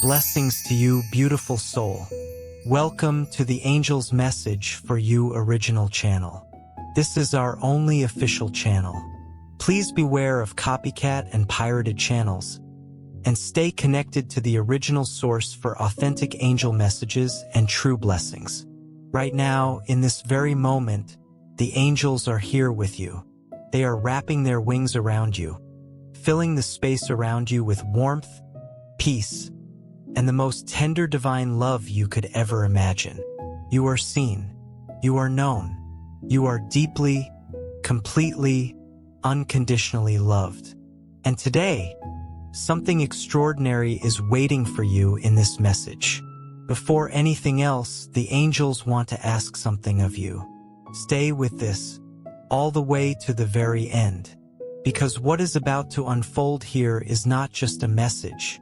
Blessings to you, beautiful soul. Welcome to the Angel's Message for You original channel. This is our only official channel. Please beware of copycat and pirated channels, and stay connected to the original source for authentic angel messages and true blessings. Right now, in this very moment, the angels are here with you. They are wrapping their wings around you, filling the space around you with warmth, peace, and the most tender divine love you could ever imagine. You are seen. You are known. You are deeply, completely, unconditionally loved. And today, something extraordinary is waiting for you in this message. Before anything else, the angels want to ask something of you. Stay with this, all the way to the very end. Because what is about to unfold here is not just a message.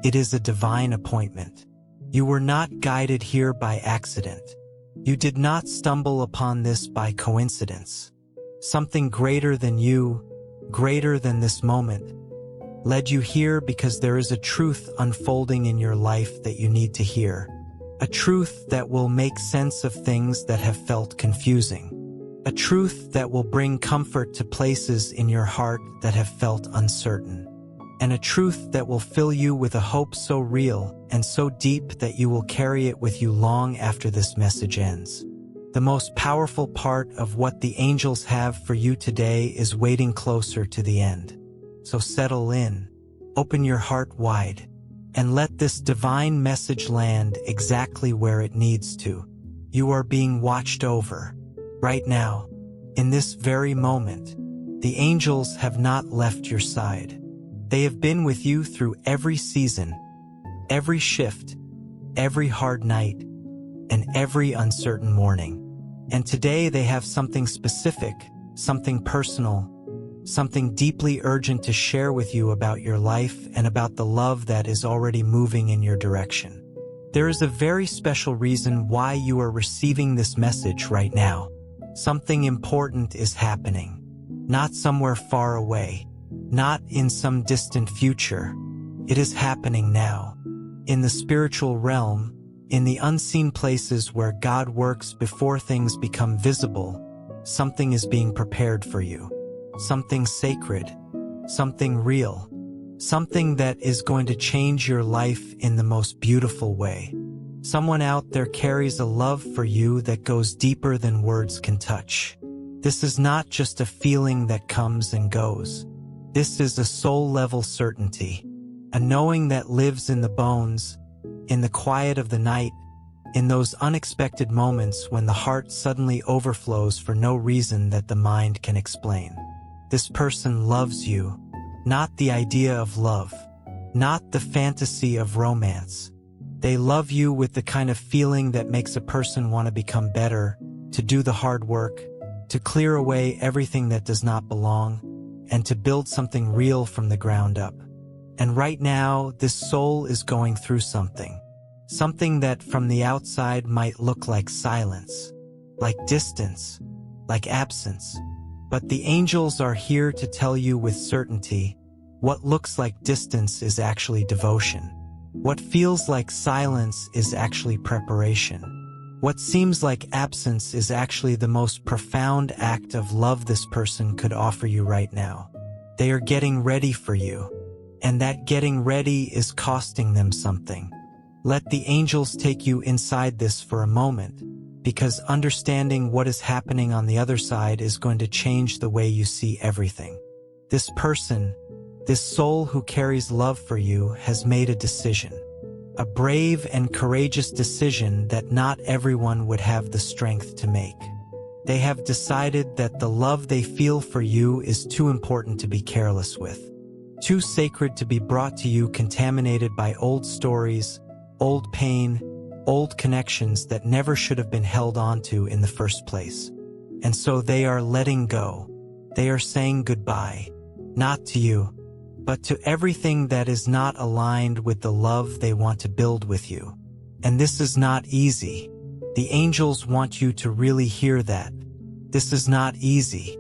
It is a divine appointment. You were not guided here by accident. You did not stumble upon this by coincidence. Something greater than you, greater than this moment, led you here because there is a truth unfolding in your life that you need to hear. A truth that will make sense of things that have felt confusing. A truth that will bring comfort to places in your heart that have felt uncertain. And a truth that will fill you with a hope so real and so deep that you will carry it with you long after this message ends. The most powerful part of what the angels have for you today is waiting closer to the end. So settle in, open your heart wide, and let this divine message land exactly where it needs to. You are being watched over. Right now, in this very moment, the angels have not left your side. They have been with you through every season, every shift, every hard night, and every uncertain morning. And today they have something specific, something personal, something deeply urgent to share with you about your life and about the love that is already moving in your direction. There is a very special reason why you are receiving this message right now. Something important is happening, not somewhere far away. Not in some distant future. It is happening now. In the spiritual realm, in the unseen places where God works before things become visible, something is being prepared for you. Something sacred. Something real. Something that is going to change your life in the most beautiful way. Someone out there carries a love for you that goes deeper than words can touch. This is not just a feeling that comes and goes. This is a soul-level certainty, a knowing that lives in the bones, in the quiet of the night, in those unexpected moments when the heart suddenly overflows for no reason that the mind can explain. This person loves you, not the idea of love, not the fantasy of romance. They love you with the kind of feeling that makes a person want to become better, to do the hard work, to clear away everything that does not belong, and to build something real from the ground up. And right now, this soul is going through something. Something that from the outside might look like silence, like distance, like absence. But the angels are here to tell you with certainty, what looks like distance is actually devotion. What feels like silence is actually preparation. What seems like absence is actually the most profound act of love this person could offer you right now. They are getting ready for you, and that getting ready is costing them something. Let the angels take you inside this for a moment, because understanding what is happening on the other side is going to change the way you see everything. This person, this soul who carries love for you, has made a decision. A brave and courageous decision that not everyone would have the strength to make. They have decided that the love they feel for you is too important to be careless with. Too sacred to be brought to you contaminated by old stories, old pain, old connections that never should have been held onto in the first place. And so they are letting go. They are saying goodbye, not to you, but to everything that is not aligned with the love they want to build with you. And this is not easy. The angels want you to really hear that. This is not easy.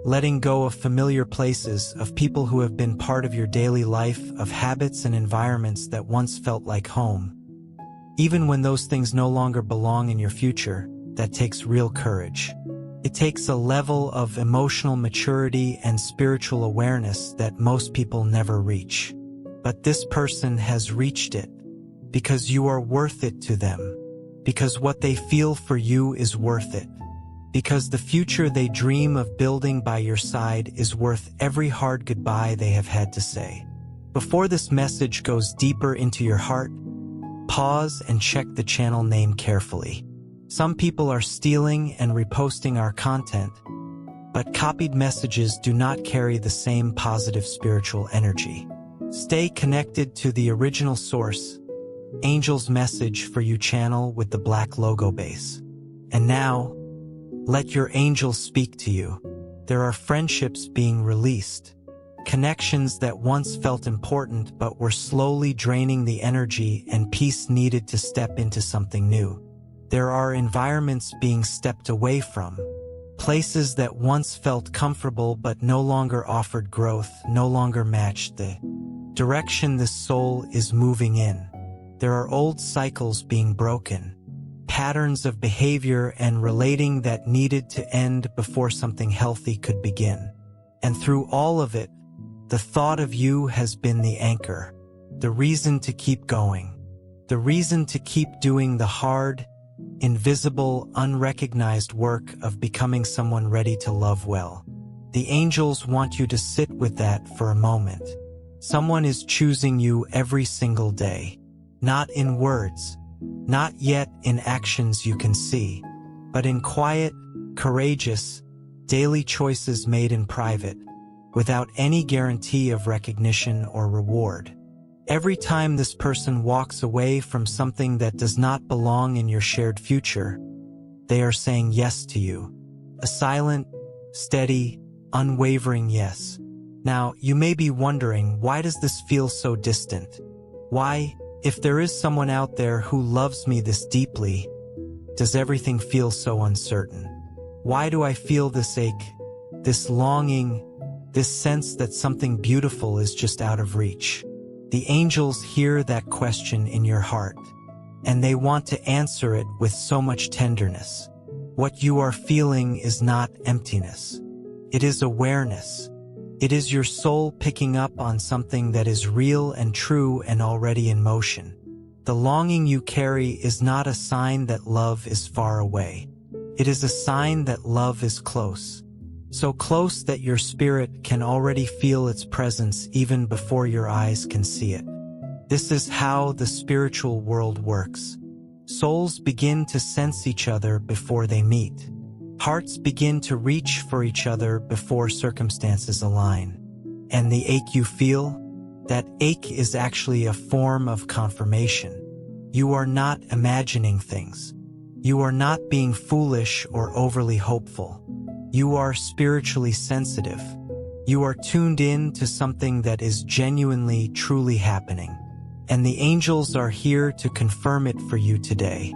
letting go of familiar places, of people who have been part of your daily life, of habits and environments that once felt like home. Even when those things no longer belong in your future, that takes real courage. It takes a level of emotional maturity and spiritual awareness that most people never reach. But this person has reached it, because you are worth it to them, because what they feel for you is worth it, because the future they dream of building by your side is worth every hard goodbye they have had to say. Before this message goes deeper into your heart, pause and check the channel name carefully. Some people are stealing and reposting our content, but copied messages do not carry the same positive spiritual energy. Stay connected to the original source, Angel's Message for You channel with the black logo base. And now, let your angels speak to you. There are friendships being released, connections that once felt important but were slowly draining the energy and peace needed to step into something new. There are environments being stepped away from, places that once felt comfortable but no longer offered growth, no longer matched the direction the soul is moving in. There are old cycles being broken, patterns of behavior and relating that needed to end before something healthy could begin. And through all of it, the thought of you has been the anchor, the reason to keep going, the reason to keep doing the hard, invisible, unrecognized work of becoming someone ready to love well. The angels want you to sit with that for a moment. Someone is choosing you every single day, not in words, not yet in actions you can see, but in quiet, courageous, daily choices made in private, without any guarantee of recognition or reward. Every time this person walks away from something that does not belong in your shared future, they are saying yes to you. A silent, steady, unwavering yes. Now, you may be wondering, why does this feel so distant? Why, if there is someone out there who loves me this deeply, does everything feel so uncertain? Why do I feel this ache, this longing, this sense that something beautiful is just out of reach? The angels hear that question in your heart, and they want to answer it with so much tenderness. What you are feeling is not emptiness. It is awareness. It is your soul picking up on something that is real and true and already in motion. The longing you carry is not a sign that love is far away. It is a sign that love is close. So close that your spirit can already feel its presence even before your eyes can see it. This is how the spiritual world works. Souls begin to sense each other before they meet. Hearts begin to reach for each other before circumstances align. And the ache you feel? That ache is actually a form of confirmation. You are not imagining things. You are not being foolish or overly hopeful. You are spiritually sensitive. You are tuned in to something that is genuinely, truly happening. And the angels are here to confirm it for you today.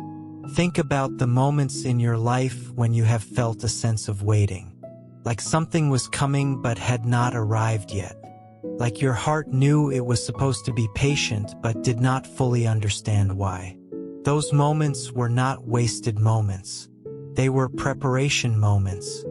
Think about the moments in your life when you have felt a sense of waiting. Like something was coming but had not arrived yet. Like your heart knew it was supposed to be patient but did not fully understand why. Those moments were not wasted moments. They were preparation moments.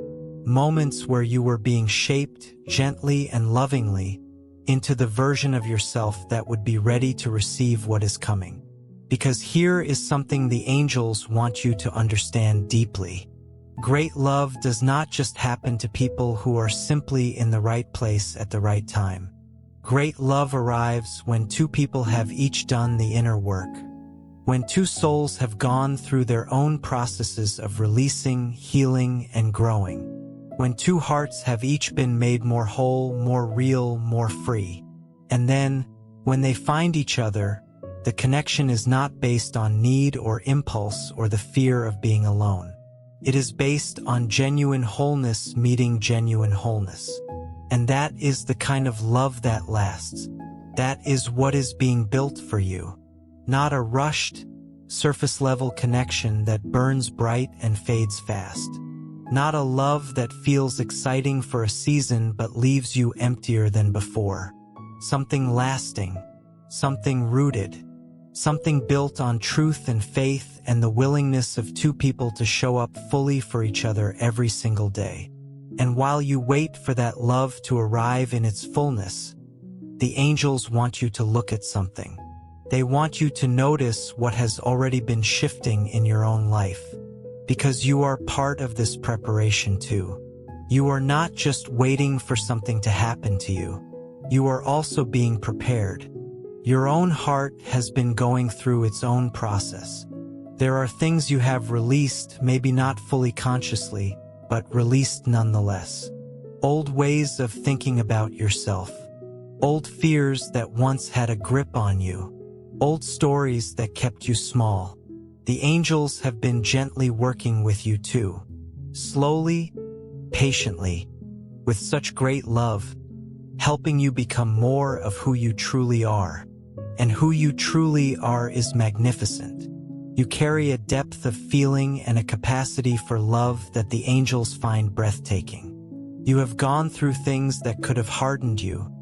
Moments where you were being shaped gently and lovingly into the version of yourself that would be ready to receive what is coming. Because here is something the angels want you to understand deeply. Great love does not just happen to people who are simply in the right place at the right time. Great love arrives when two people have each done the inner work. When two souls have gone through their own processes of releasing, healing, and growing. When two hearts have each been made more whole, more real, more free. And then, when they find each other, the connection is not based on need or impulse or the fear of being alone. It is based on genuine wholeness meeting genuine wholeness. And that is the kind of love that lasts. That is what is being built for you. Not a rushed, surface-level connection that burns bright and fades fast. Not a love that feels exciting for a season but leaves you emptier than before. Something lasting, something rooted, something built on truth and faith and the willingness of two people to show up fully for each other every single day. And while you wait for that love to arrive in its fullness, the angels want you to look at something. They want you to notice what has already been shifting in your own life, because you are part of this preparation too. You are not just waiting for something to happen to you. You are also being prepared. Your own heart has been going through its own process. There are things you have released, maybe not fully consciously, but released nonetheless. Old ways of thinking about yourself. Old fears that once had a grip on you. Old stories that kept you small. The angels have been gently working with you too. Slowly, patiently, with such great love, helping you become more of who you truly are. And who you truly are is magnificent. You carry a depth of feeling and a capacity for love that the angels find breathtaking. You have gone through things that could have hardened you,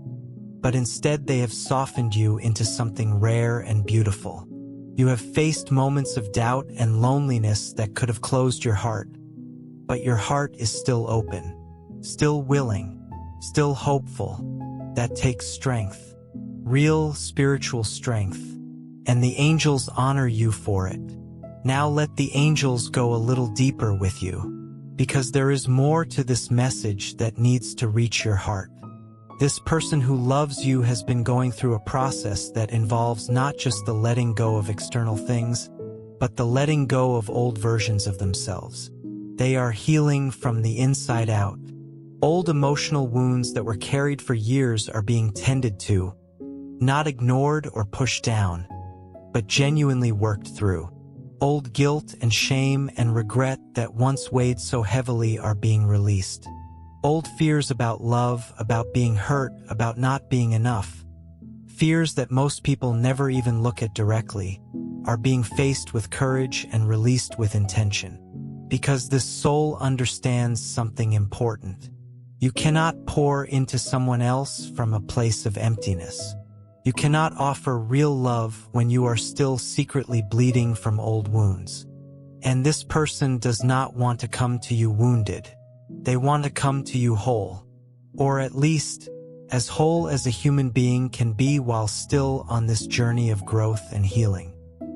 but instead they have softened you into something rare and beautiful. You have faced moments of doubt and loneliness that could have closed your heart, but your heart is still open, still willing, still hopeful. That takes strength, real spiritual strength, and the angels honor you for it. Now let the angels go a little deeper with you, because there is more to this message that needs to reach your heart. This person who loves you has been going through a process that involves not just the letting go of external things, but the letting go of old versions of themselves. They are healing from the inside out. Old emotional wounds that were carried for years are being tended to, not ignored or pushed down, but genuinely worked through. Old guilt and shame and regret that once weighed so heavily are being released. Old fears about love, about being hurt, about not being enough. Fears that most people never even look at directly, are being faced with courage and released with intention. Because this soul understands something important. You cannot pour into someone else from a place of emptiness. You cannot offer real love when you are still secretly bleeding from old wounds. And this person does not want to come to you wounded. They want to come to you whole, or at least as whole as a human being can be while still on this journey of growth and healing.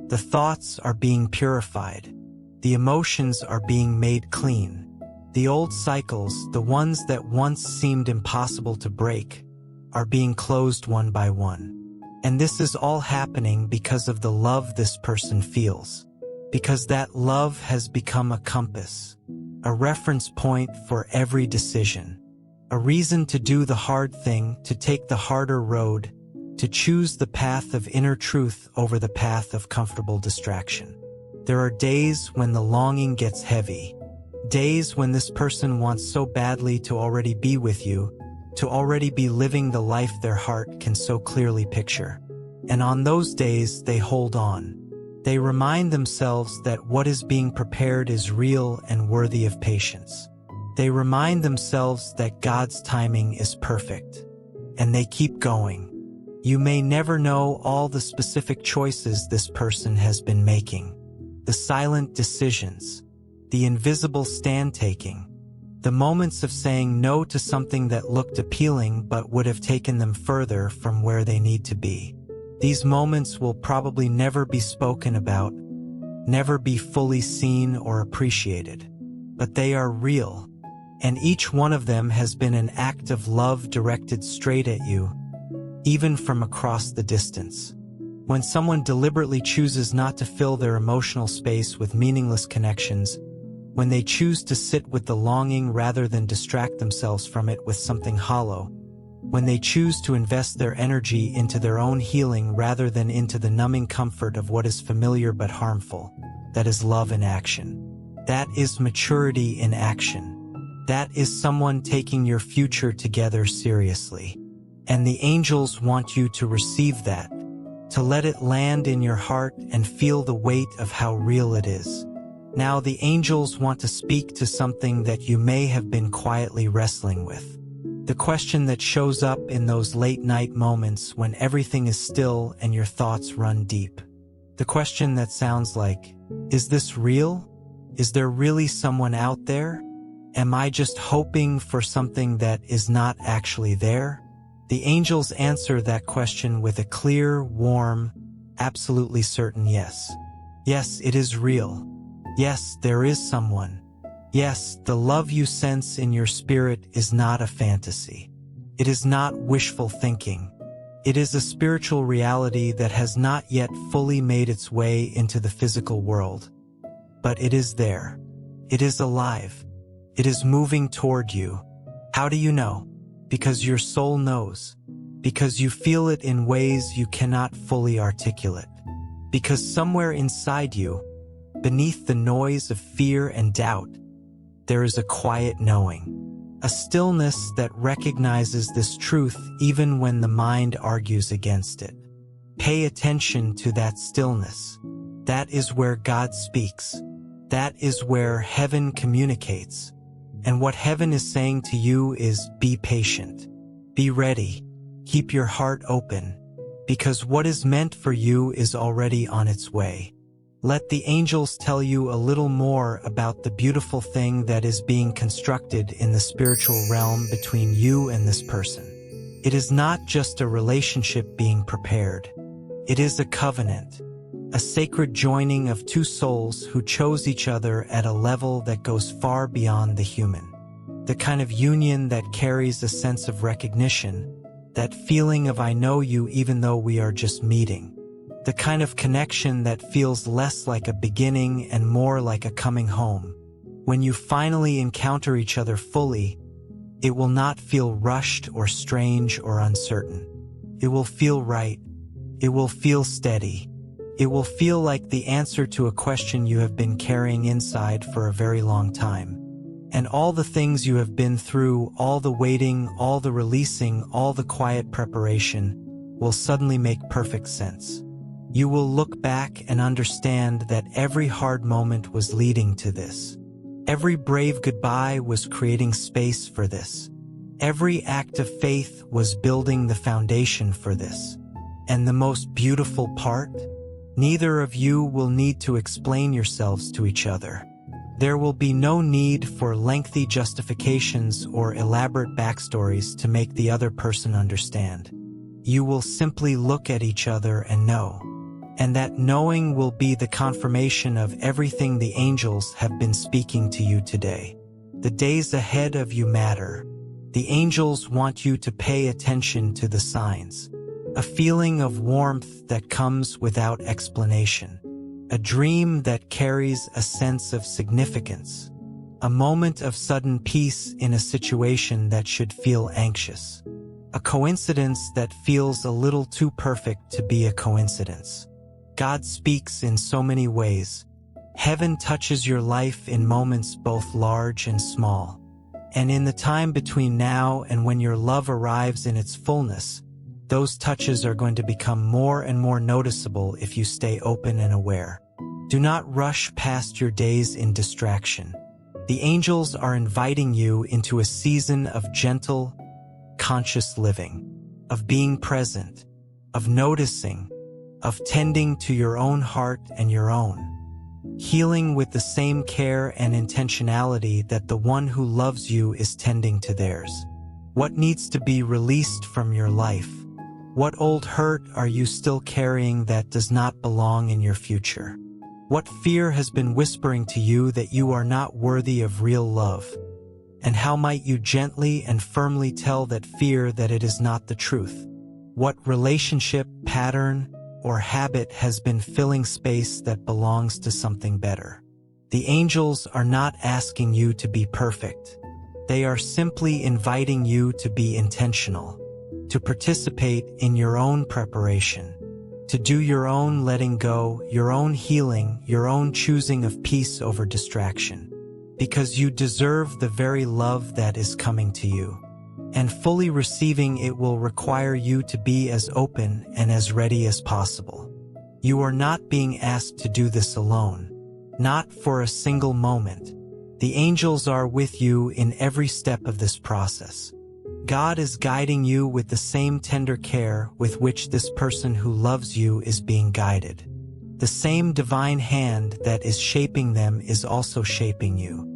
The thoughts are being purified. The emotions are being made clean. The old cycles, the ones that once seemed impossible to break, are being closed one by one. And this is all happening because of the love this person feels. Because that love has become a compass, a reference point for every decision, a reason to do the hard thing, to take the harder road, to choose the path of inner truth over the path of comfortable distraction. There are days when the longing gets heavy, days when this person wants so badly to already be with you, to already be living the life their heart can so clearly picture. And on those days, they hold on. They remind themselves that what is being prepared is real and worthy of patience. They remind themselves that God's timing is perfect. And they keep going. You may never know all the specific choices this person has been making. The silent decisions, the invisible stand-taking, the moments of saying no to something that looked appealing but would have taken them further from where they need to be. These moments will probably never be spoken about, never be fully seen or appreciated. But they are real, and each one of them has been an act of love directed straight at you, even from across the distance. When someone deliberately chooses not to fill their emotional space with meaningless connections, when they choose to sit with the longing rather than distract themselves from it with something hollow, when they choose to invest their energy into their own healing rather than into the numbing comfort of what is familiar but harmful, that is love in action. That is maturity in action. That is someone taking your future together seriously. And the angels want you to receive that, to let it land in your heart and feel the weight of how real it is. Now the angels want to speak to something that you may have been quietly wrestling with. The question that shows up in those late-night moments when everything is still and your thoughts run deep. The question that sounds like, is this real? Is there really someone out there? Am I just hoping for something that is not actually there? The angels answer that question with a clear, warm, absolutely certain yes. Yes, it is real. Yes, there is someone. Yes, the love you sense in your spirit is not a fantasy. It is not wishful thinking. It is a spiritual reality that has not yet fully made its way into the physical world. But it is there. It is alive. It is moving toward you. How do you know? Because your soul knows. Because you feel it in ways you cannot fully articulate. Because somewhere inside you, beneath the noise of fear and doubt, there is a quiet knowing, a stillness that recognizes this truth even when the mind argues against it. Pay attention to that stillness. That is where God speaks. That is where heaven communicates. And what heaven is saying to you is, be patient. Be ready. Keep your heart open, because what is meant for you is already on its way. Let the angels tell you a little more about the beautiful thing that is being constructed in the spiritual realm between you and this person. It is not just a relationship being prepared. It is a covenant, a sacred joining of two souls who chose each other at a level that goes far beyond the human. The kind of union that carries a sense of recognition, that feeling of I know you even though we are just meeting. The kind of connection that feels less like a beginning and more like a coming home. When you finally encounter each other fully, it will not feel rushed or strange or uncertain. It will feel right. It will feel steady. It will feel like the answer to a question you have been carrying inside for a very long time. And all the things you have been through, all the waiting, all the releasing, all the quiet preparation, will suddenly make perfect sense. You will look back and understand that every hard moment was leading to this. Every brave goodbye was creating space for this. Every act of faith was building the foundation for this. And the most beautiful part? Neither of you will need to explain yourselves to each other. There will be no need for lengthy justifications or elaborate backstories to make the other person understand. You will simply look at each other and know. And that knowing will be the confirmation of everything the angels have been speaking to you today. The days ahead of you matter. The angels want you to pay attention to the signs. A feeling of warmth that comes without explanation. A dream that carries a sense of significance. A moment of sudden peace in a situation that should feel anxious. A coincidence that feels a little too perfect to be a coincidence. God speaks in so many ways. Heaven touches your life in moments both large and small. And in the time between now and when your love arrives in its fullness, those touches are going to become more and more noticeable if you stay open and aware. Do not rush past your days in distraction. The angels are inviting you into a season of gentle, conscious living, of being present, of noticing, of tending to your own heart and your own, healing with the same care and intentionality that the one who loves you is tending to theirs. What needs to be released from your life? What old hurt are you still carrying that does not belong in your future? What fear has been whispering to you that you are not worthy of real love? And how might you gently and firmly tell that fear that it is not the truth? What relationship, pattern, or habit has been filling space that belongs to something better? The angels are not asking you to be perfect. They are simply inviting you to be intentional, to participate in your own preparation, to do your own letting go, your own healing, your own choosing of peace over distraction, because you deserve the very love that is coming to you. And fully receiving it will require you to be as open and as ready as possible. You are not being asked to do this alone. not for a single moment. The angels are with you in every step of this process. God is guiding you with the same tender care with which this person who loves you is being guided. The same divine hand that is shaping them is also shaping you.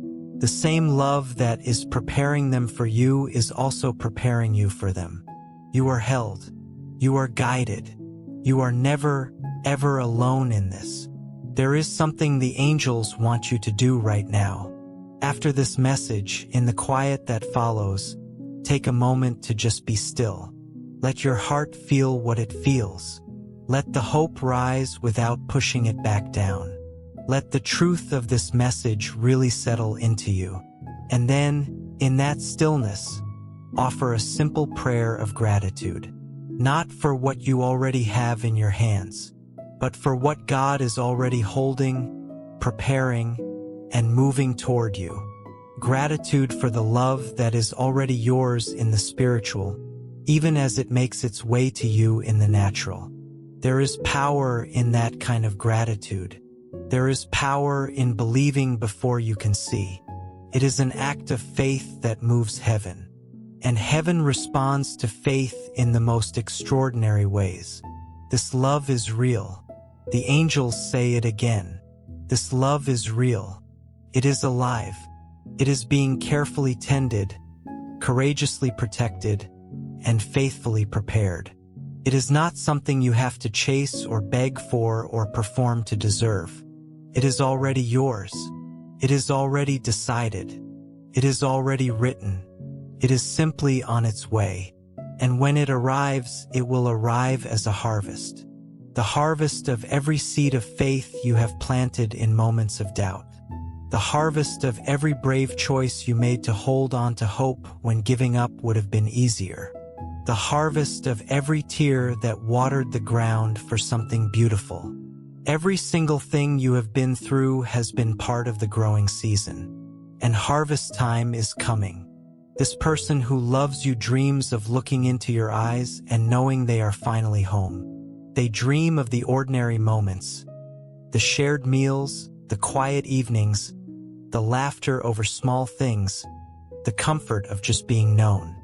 The same love that is preparing them for you is also preparing you for them. You are held. You are guided. You are never, ever alone in this. There is something the angels want you to do right now. After this message, in the quiet that follows, take a moment to just be still. Let your heart feel what it feels. Let the hope rise without pushing it back down. Let the truth of this message really settle into you. And then, in that stillness, offer a simple prayer of gratitude. Not for what you already have in your hands, but for what God is already holding, preparing, and moving toward you. Gratitude for the love that is already yours in the spiritual, even as it makes its way to you in the natural. There is power in that kind of gratitude. There is power in believing before you can see. It is an act of faith that moves heaven. And heaven responds to faith in the most extraordinary ways. This love is real. The angels say it again. This love is real. It is alive. It is being carefully tended, courageously protected, and faithfully prepared. It is not something you have to chase or beg for or perform to deserve. It is already yours. It is already decided. It is already written. It is simply on its way. And when it arrives, it will arrive as a harvest. The harvest of every seed of faith you have planted in moments of doubt. The harvest of every brave choice you made to hold on to hope when giving up would have been easier. The harvest of every tear that watered the ground for something beautiful. Every single thing you have been through has been part of the growing season. And harvest time is coming. This person who loves you dreams of looking into your eyes and knowing they are finally home. They dream of the ordinary moments, the shared meals, the quiet evenings, the laughter over small things, the comfort of just being known.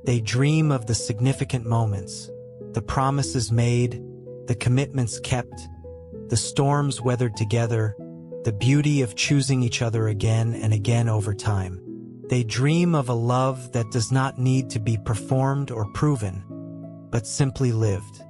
They dream of the significant moments, the promises made, the commitments kept, the storms weathered together, the beauty of choosing each other again and again over time. They dream of a love that does not need to be performed or proven, but simply lived.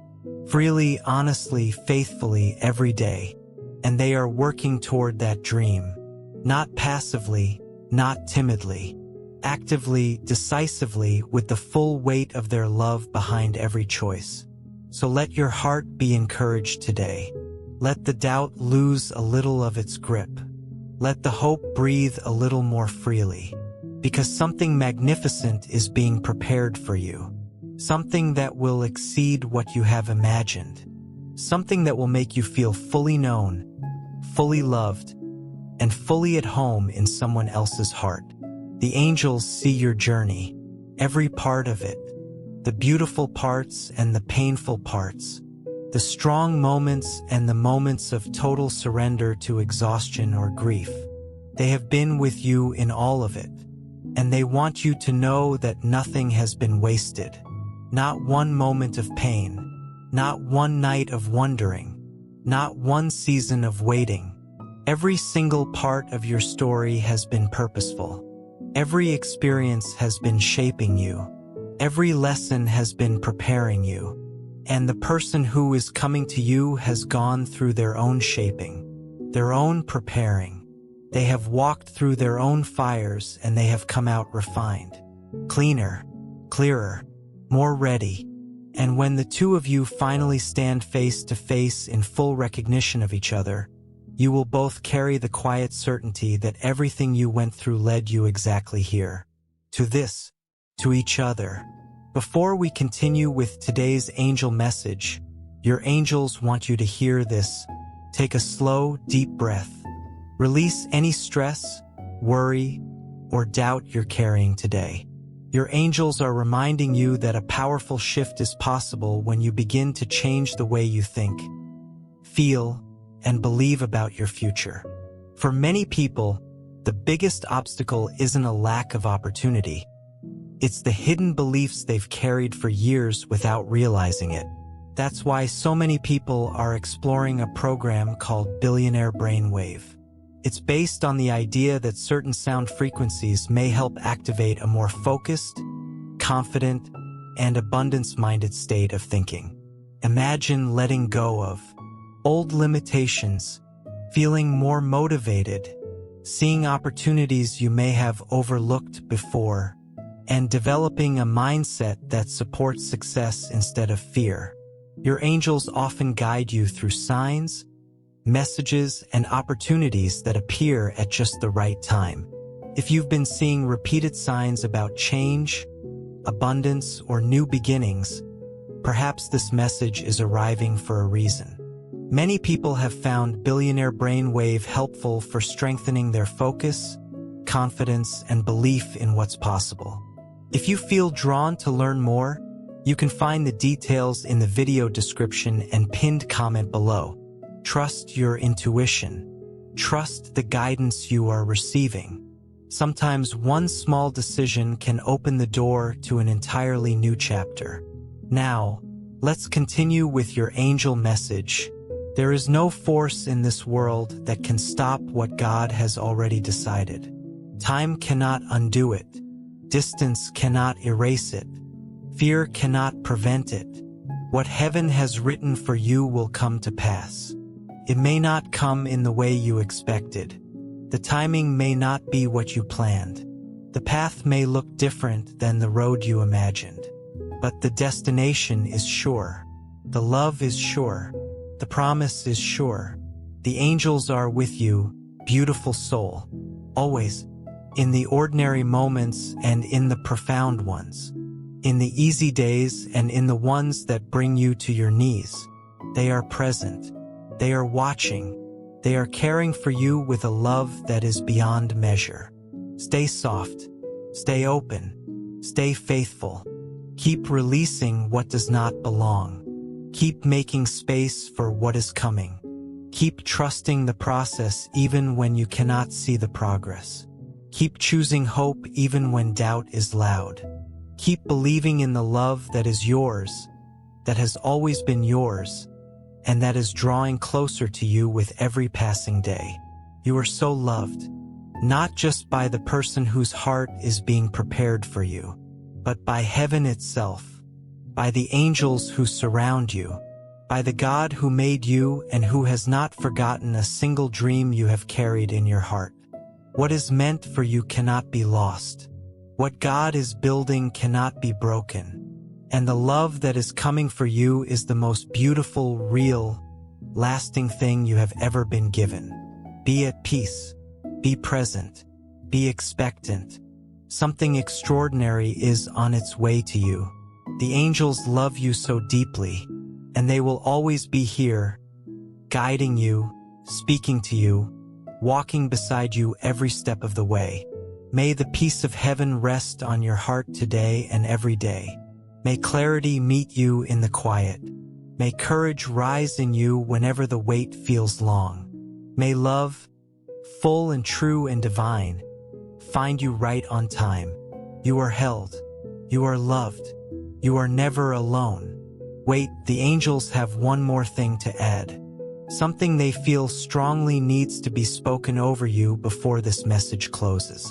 Freely, honestly, faithfully every day. And they are working toward that dream. Not passively, not timidly. Actively, decisively, with the full weight of their love behind every choice. So let your heart be encouraged today. Let the doubt lose a little of its grip. Let the hope breathe a little more freely. Because something magnificent is being prepared for you. Something that will exceed what you have imagined. Something that will make you feel fully known, fully loved, and fully at home in someone else's heart. The angels see your journey, every part of it, the beautiful parts and the painful parts, the strong moments and the moments of total surrender to exhaustion or grief. They have been with you in all of it, and they want you to know that nothing has been wasted. Not one moment of pain, not one night of wondering, not one season of waiting. Every single part of your story has been purposeful. Every experience has been shaping you. Every lesson has been preparing you. And the person who is coming to you has gone through their own shaping, their own preparing. They have walked through their own fires and they have come out refined, cleaner, clearer, more ready. And when the two of you finally stand face to face in full recognition of each other, you will both carry the quiet certainty that everything you went through led you exactly here, to this, to each other. Before we continue with today's angel message, your angels want you to hear this. Take a slow, deep breath. Release any stress, worry, or doubt you're carrying today. Your angels are reminding you that a powerful shift is possible when you begin to change the way you think, feel, and believe about your future. For many people, the biggest obstacle isn't a lack of opportunity. It's the hidden beliefs they've carried for years without realizing it. That's why so many people are exploring a program called Billionaire Brainwave. It's based on the idea that certain sound frequencies may help activate a more focused, confident, and abundance-minded state of thinking. Imagine letting go of old limitations, feeling more motivated, seeing opportunities you may have overlooked before, and developing a mindset that supports success instead of fear. Your angels often guide you through signs, messages, and opportunities that appear at just the right time. If you've been seeing repeated signs about change, abundance, or new beginnings, perhaps this message is arriving for a reason. Many people have found Billionaire Brainwave helpful for strengthening their focus, confidence, and belief in what's possible. If you feel drawn to learn more, you can find the details in the video description and pinned comment below. Trust your intuition. Trust the guidance you are receiving. Sometimes one small decision can open the door to an entirely new chapter. Now, let's continue with your angel message. There is no force in this world that can stop what God has already decided. Time cannot undo it. Distance cannot erase it. Fear cannot prevent it. What heaven has written for you will come to pass. It may not come in the way you expected. The timing may not be what you planned. The path may look different than the road you imagined. But the destination is sure. The love is sure. The promise is sure. The angels are with you, beautiful soul. Always. In the ordinary moments and in the profound ones. In the easy days and in the ones that bring you to your knees. They are present. They are watching. They are caring for you with a love that is beyond measure. Stay soft. Stay open. Stay faithful. Keep releasing what does not belong. Keep making space for what is coming. Keep trusting the process even when you cannot see the progress. Keep choosing hope even when doubt is loud. Keep believing in the love that is yours, that has always been yours, and that is drawing closer to you with every passing day. You are so loved, not just by the person whose heart is being prepared for you, but by heaven itself, by the angels who surround you, by the God who made you and who has not forgotten a single dream you have carried in your heart. What is meant for you cannot be lost. What God is building cannot be broken. And the love that is coming for you is the most beautiful, real, lasting thing you have ever been given. Be at peace. Be present. Be expectant. Something extraordinary is on its way to you. The angels love you so deeply, and they will always be here, guiding you, speaking to you, walking beside you every step of the way. May the peace of heaven rest on your heart today and every day. May clarity meet you in the quiet. May courage rise in you whenever the wait feels long. May love, full and true and divine, find you right on time. You are held. You are loved. You are never alone. Wait, the angels have one more thing to add. Something they feel strongly needs to be spoken over you before this message closes.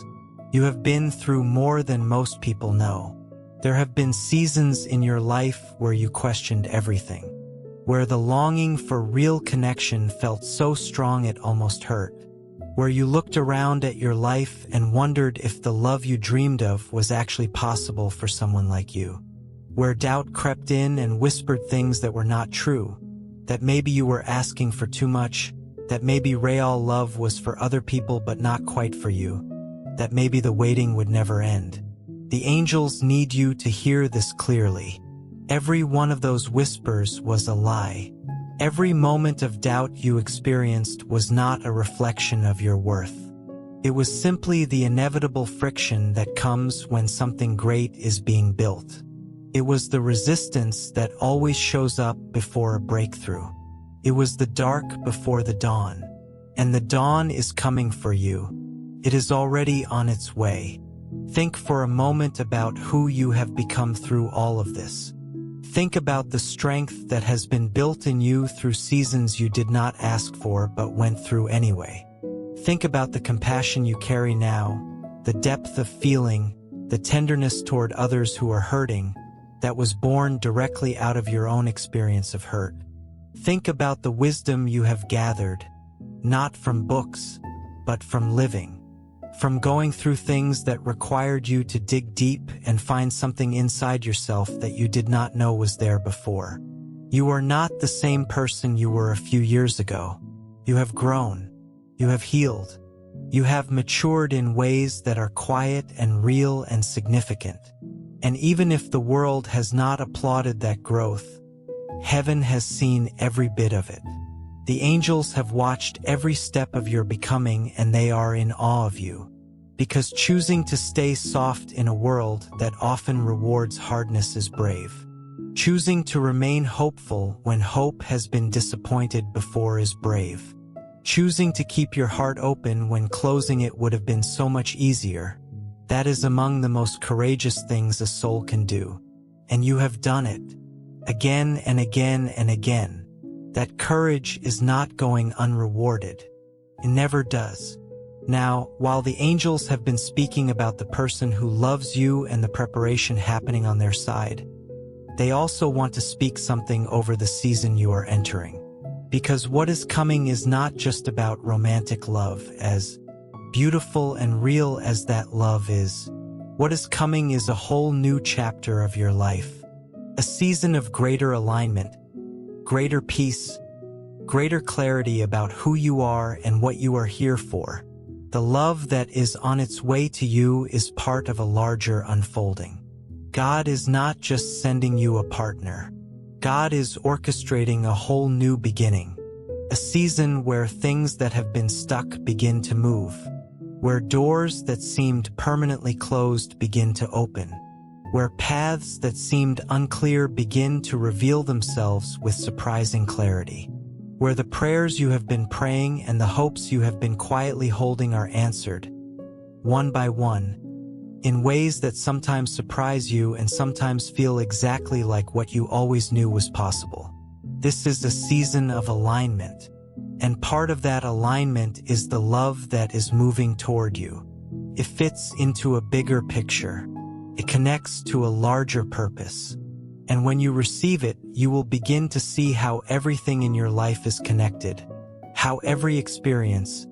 You have been through more than most people know. There have been seasons in your life where you questioned everything, where the longing for real connection felt so strong it almost hurt, where you looked around at your life and wondered if the love you dreamed of was actually possible for someone like you, where doubt crept in and whispered things that were not true, that maybe you were asking for too much, that maybe real love was for other people but not quite for you, that maybe the waiting would never end. The angels need you to hear this clearly. Every one of those whispers was a lie. Every moment of doubt you experienced was not a reflection of your worth. It was simply the inevitable friction that comes when something great is being built. It was the resistance that always shows up before a breakthrough. It was the dark before the dawn. and the dawn is coming for you. It is already on its way. Think for a moment about who you have become through all of this. Think about the strength that has been built in you through seasons you did not ask for but went through anyway. Think about the compassion you carry now, the depth of feeling, the tenderness toward others who are hurting, that was born directly out of your own experience of hurt. Think about the wisdom you have gathered, not from books, but from living. From going through things that required you to dig deep and find something inside yourself that you did not know was there before. You are not the same person you were a few years ago. You have grown. You have healed. You have matured in ways that are quiet and real and significant. And even if the world has not applauded that growth, heaven has seen every bit of it. The angels have watched every step of your becoming, and they are in awe of you. Because choosing to stay soft in a world that often rewards hardness is brave. Choosing to remain hopeful when hope has been disappointed before is brave. Choosing to keep your heart open when closing it would have been so much easier. That is among the most courageous things a soul can do. And you have done it. Again and again and again. That courage is not going unrewarded. It never does. Now, while the angels have been speaking about the person who loves you and the preparation happening on their side, they also want to speak something over the season you are entering. Because what is coming is not just about romantic love, as beautiful and real as that love is. What is coming is a whole new chapter of your life. A season of greater alignment, greater peace, greater clarity about who you are and what you are here for. The love that is on its way to you is part of a larger unfolding. God is not just sending you a partner. God is orchestrating a whole new beginning. A season where things that have been stuck begin to move. Where doors that seemed permanently closed begin to open. Where paths that seemed unclear begin to reveal themselves with surprising clarity. Where the prayers you have been praying and the hopes you have been quietly holding are answered, one by one, in ways that sometimes surprise you and sometimes feel exactly like what you always knew was possible. This is a season of alignment, and part of that alignment is the love that is moving toward you. It fits into a bigger picture. It connects to a larger purpose. And when you receive it, you will begin to see how everything in your life is connected, how every experience,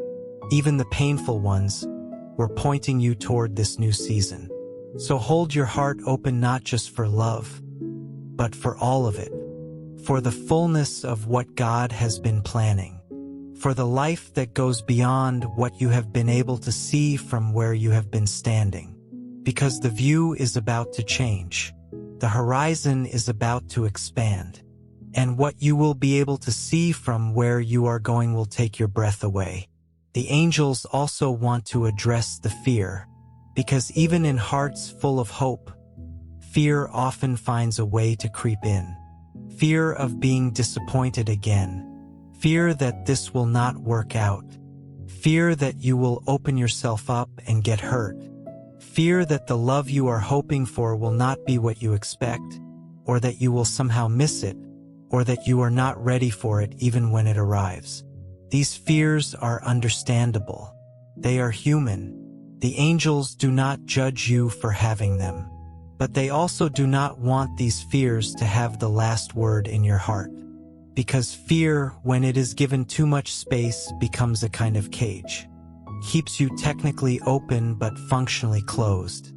even the painful ones, were pointing you toward this new season. So hold your heart open not just for love, but for all of it, for the fullness of what God has been planning, for the life that goes beyond what you have been able to see from where you have been standing. Because the view is about to change. The horizon is about to expand, and what you will be able to see from where you are going will take your breath away. The angels also want to address the fear, because even in hearts full of hope, fear often finds a way to creep in. Fear of being disappointed again. Fear that this will not work out. Fear that you will open yourself up and get hurt. Fear that the love you are hoping for will not be what you expect, or that you will somehow miss it, or that you are not ready for it even when it arrives. These fears are understandable. They are human. The angels do not judge you for having them, but they also do not want these fears to have the last word in your heart. Because fear, when it is given too much space, becomes a kind of cage. Keeps you technically open but functionally closed.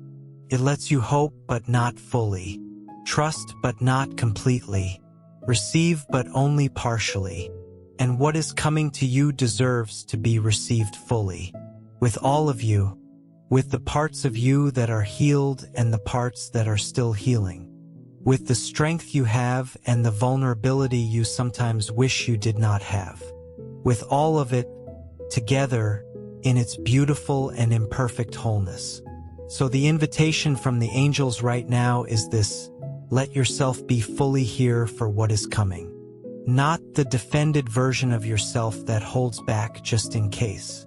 It lets you hope but not fully, trust but not completely, receive but only partially. And what is coming to you deserves to be received fully. With all of you, with the parts of you that are healed and the parts that are still healing. With the strength you have and the vulnerability you sometimes wish you did not have. With all of it, together, in its beautiful and imperfect wholeness. So the invitation from the angels right now is this: let yourself be fully here for what is coming. Not the defended version of yourself that holds back just in case.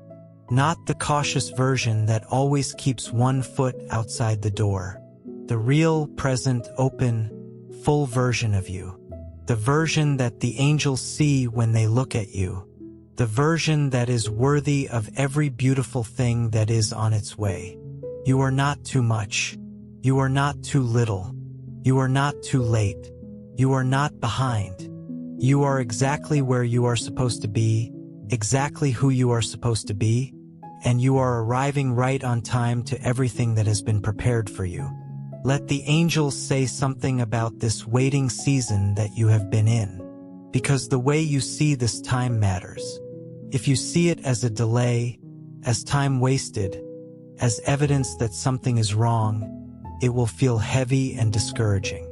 Not the cautious version that always keeps one foot outside the door. The real, present, open, full version of you. The version that the angels see when they look at you. The version that is worthy of every beautiful thing that is on its way. You are not too much. You are not too little. You are not too late. You are not behind. You are exactly where you are supposed to be, exactly who you are supposed to be, and you are arriving right on time to everything that has been prepared for you. Let the angels say something about this waiting season that you have been in, because the way you see this time matters. If you see it as a delay, as time wasted, as evidence that something is wrong, it will feel heavy and discouraging.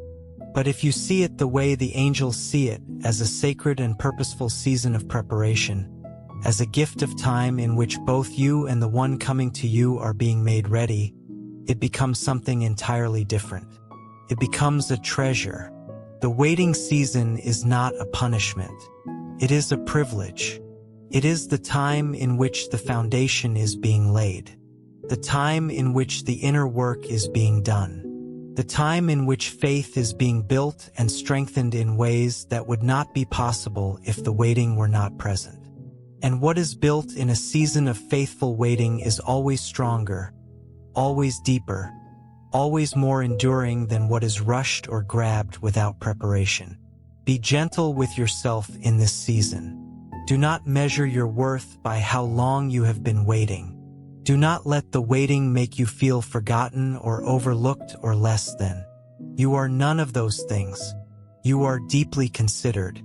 But if you see it the way the angels see it, as a sacred and purposeful season of preparation, as a gift of time in which both you and the one coming to you are being made ready, it becomes something entirely different. It becomes a treasure. The waiting season is not a punishment. It is a privilege. It is the time in which the foundation is being laid. The time in which the inner work is being done. The time in which faith is being built and strengthened in ways that would not be possible if the waiting were not present. And what is built in a season of faithful waiting is always stronger, always deeper, always more enduring than what is rushed or grabbed without preparation. Be gentle with yourself in this season. Do not measure your worth by how long you have been waiting. Do not let the waiting make you feel forgotten or overlooked or less than. You are none of those things. You are deeply considered.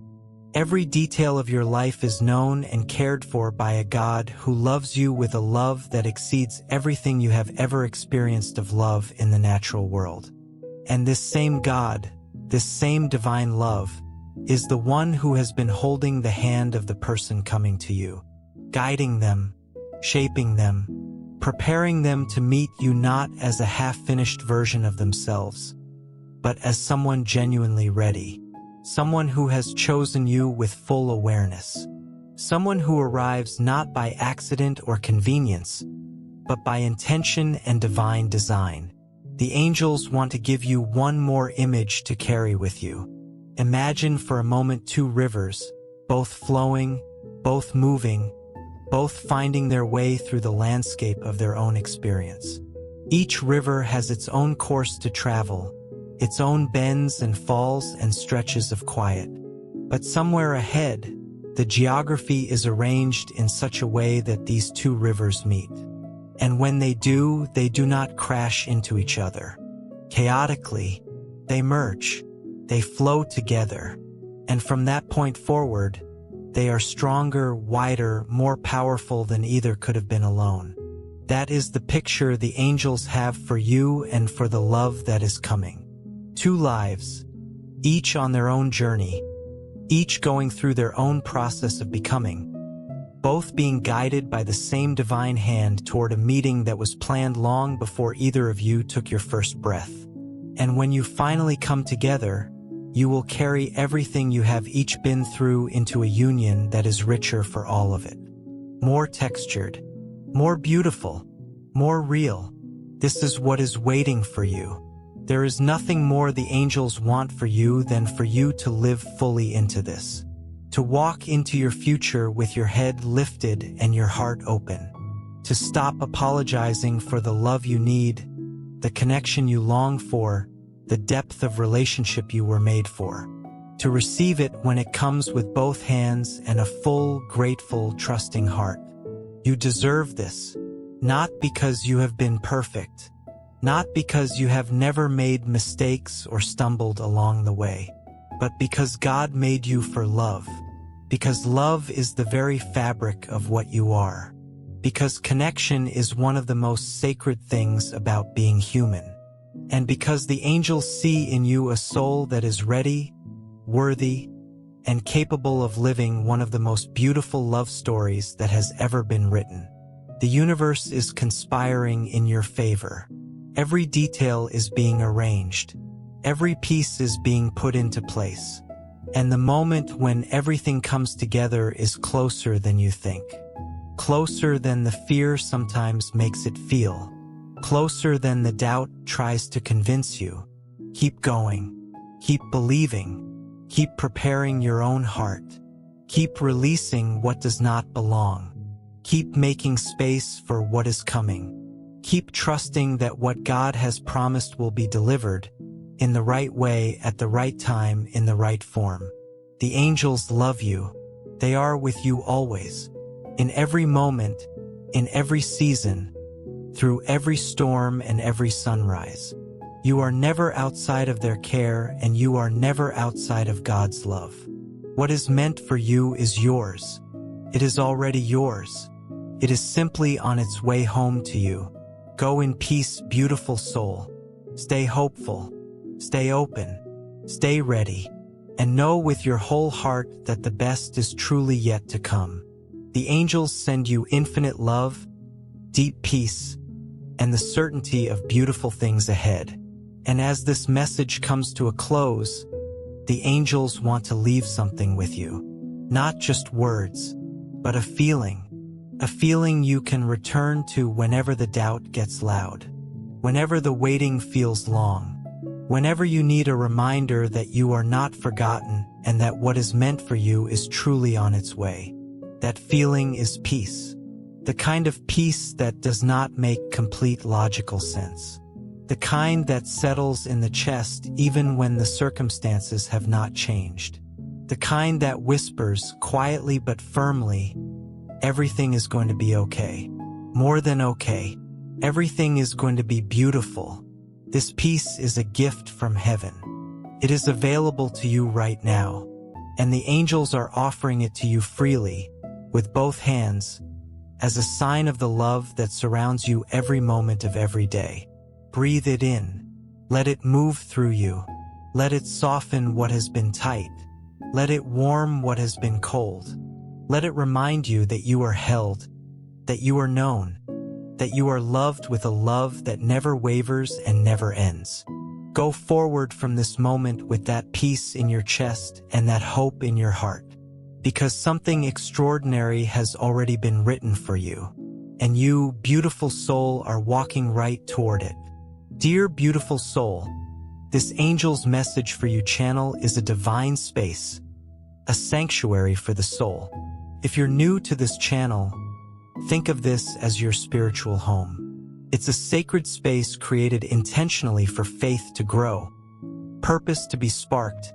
Every detail of your life is known and cared for by a God who loves you with a love that exceeds everything you have ever experienced of love in the natural world. And this same God, this same divine love, is the one who has been holding the hand of the person coming to you, guiding them, shaping them, preparing them to meet you not as a half-finished version of themselves, but as someone genuinely ready, someone who has chosen you with full awareness, someone who arrives not by accident or convenience, but by intention and divine design. The angels want to give you one more image to carry with you. Imagine for a moment two rivers, both flowing, both moving, both finding their way through the landscape of their own experience. Each river has its own course to travel, its own bends and falls and stretches of quiet. But somewhere ahead, the geography is arranged in such a way that these two rivers meet. And when they do not crash into each other. Chaotically, they merge, they flow together, and from that point forward, they are stronger, wider, more powerful than either could have been alone. That is the picture the angels have for you and for the love that is coming. Two lives, each on their own journey, each going through their own process of becoming, both being guided by the same divine hand toward a meeting that was planned long before either of you took your first breath. And when you finally come together, you will carry everything you have each been through into a union that is richer for all of it. More textured, more beautiful, more real. This is what is waiting for you. There is nothing more the angels want for you than for you to live fully into this. To walk into your future with your head lifted and your heart open. To stop apologizing for the love you need, the connection you long for, the depth of relationship you were made for. To receive it when it comes with both hands and a full, grateful, trusting heart. You deserve this, not because you have been perfect, not because you have never made mistakes or stumbled along the way, but because God made you for love, because love is the very fabric of what you are, because connection is one of the most sacred things about being human, and because the angels see in you a soul that is ready, worthy, and capable of living one of the most beautiful love stories that has ever been written. The universe is conspiring in your favor. Every detail is being arranged. Every piece is being put into place. And the moment when everything comes together is closer than you think. Closer than the fear sometimes makes it feel. Closer than the doubt tries to convince you. Keep going. Keep believing. Keep preparing your own heart. Keep releasing what does not belong. Keep making space for what is coming. Keep trusting that what God has promised will be delivered in the right way at the right time in the right form. The angels love you. They are with you always. In every moment, in every season, through every storm and every sunrise. You are never outside of their care, and you are never outside of God's love. What is meant for you is yours. It is already yours. It is simply on its way home to you. Go in peace, beautiful soul. Stay hopeful. Stay open. Stay ready. And know with your whole heart that the best is truly yet to come. The angels send you infinite love, deep peace, and the certainty of beautiful things ahead. And as this message comes to a close, the angels want to leave something with you. Not just words, but a feeling. A feeling you can return to whenever the doubt gets loud. Whenever the waiting feels long. Whenever you need a reminder that you are not forgotten and that what is meant for you is truly on its way. That feeling is peace. The kind of peace that does not make complete logical sense. The kind that settles in the chest even when the circumstances have not changed. The kind that whispers quietly but firmly, everything is going to be okay. More than okay. Everything is going to be beautiful. This peace is a gift from heaven. It is available to you right now, and the angels are offering it to you freely, with both hands, as a sign of the love that surrounds you every moment of every day. Breathe it in. Let it move through you. Let it soften what has been tight. Let it warm what has been cold. Let it remind you that you are held, that you are known, that you are loved with a love that never wavers and never ends. Go forward from this moment with that peace in your chest and that hope in your heart, because something extraordinary has already been written for you, and you, beautiful soul, are walking right toward it. Dear beautiful soul, this angel's message for you channel is a divine space, a sanctuary for the soul. If you're new to this channel, think of this as your spiritual home. It's a sacred space created intentionally for faith to grow, purpose to be sparked,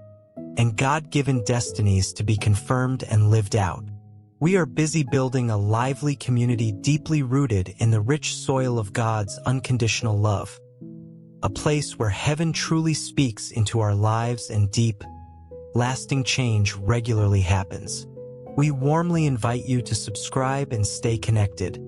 and God-given destinies to be confirmed and lived out. We are busy building a lively community deeply rooted in the rich soil of God's unconditional love. A place where heaven truly speaks into our lives and deep, lasting change regularly happens. We warmly invite you to subscribe and stay connected,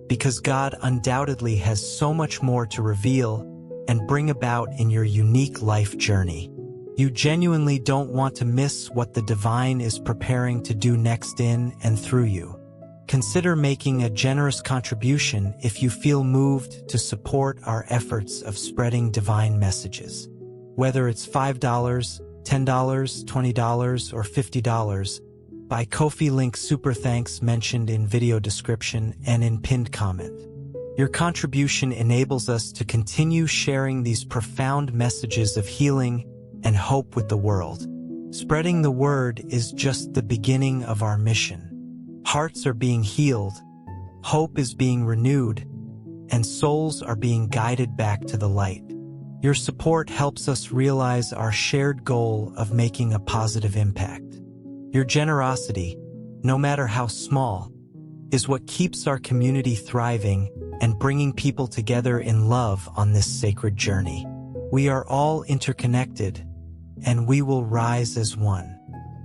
because God undoubtedly has so much more to reveal and bring about in your unique life journey. You genuinely don't want to miss what the divine is preparing to do next in and through you. Consider making a generous contribution if you feel moved to support our efforts of spreading divine messages. Whether it's $5, $10, $20, or $50, by Ko-fi link super thanks mentioned in video description and in pinned comment. Your contribution enables us to continue sharing these profound messages of healing and hope with the world. Spreading the word is just the beginning of our mission. Hearts are being healed, hope is being renewed, and souls are being guided back to the light. Your support helps us realize our shared goal of making a positive impact. Your generosity, no matter how small, is what keeps our community thriving and bringing people together in love on this sacred journey. We are all interconnected, and we will rise as one.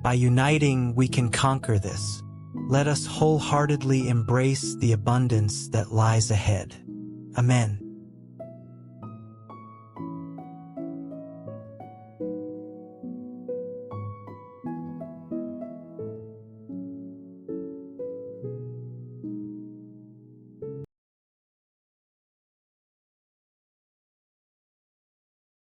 By uniting, we can conquer this. Let us wholeheartedly embrace the abundance that lies ahead. Amen.